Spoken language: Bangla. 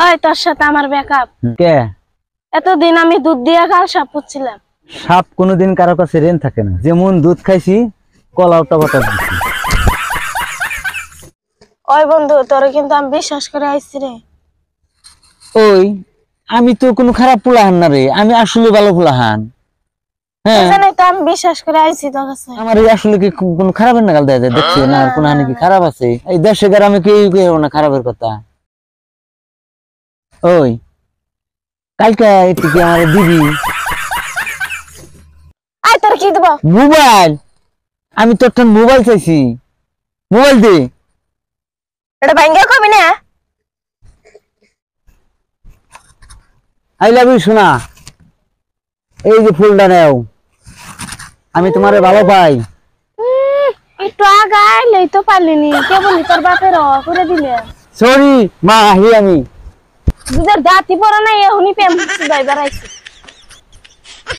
ওই তোর সাথে আমার ব্যাকআপ কে? এতদিন আমি দুধ দিয়ে কাল সাপ পুচ্ছিলাম। সাপ কোনোদিন কারো কাছে রেন থাকে না। যেমন দুধ খাইছি কলাও টবাটা দিছি। ওই বন্ধু তোরে কিন্তু আমি বিশ্বাস করে আইছি রে। ওই আমি তো কোনো খারাপ পোলাহান না রে, আমি আসলে ভালো পোলাহান। হ্যাঁ জানি তো আমি বিশ্বাস করে আইছি তোর কাছে। আমার আসলে কি কোনো খারাপের নাগাল দেয় দেখছি না, আর কোন হানি কি খারাপ আছে? এই দেশে গ্রামে কেউ কেউ না খারাপের কথা। ওই কালকে একটু কি আমার দিবি আই তোর কি দেব? মোবাইল? আমি তোর ঠান মোবাইল চাইছি, মোবাইল দে। এটা ভাঙ্গা কবি না? আই লাভ ইউ সোনা, এই যে ফুলটা নেও, আমি তোমারে ভালো পাই। একটু আগাইলেই তো পারলিনি, কে বলি তোর বাপের করে দিলে। সরি মা, আহি আমি দুধের দাঁতি পড়া নাই এখনই প্রেম হচ্ছে যাইবার আইছি।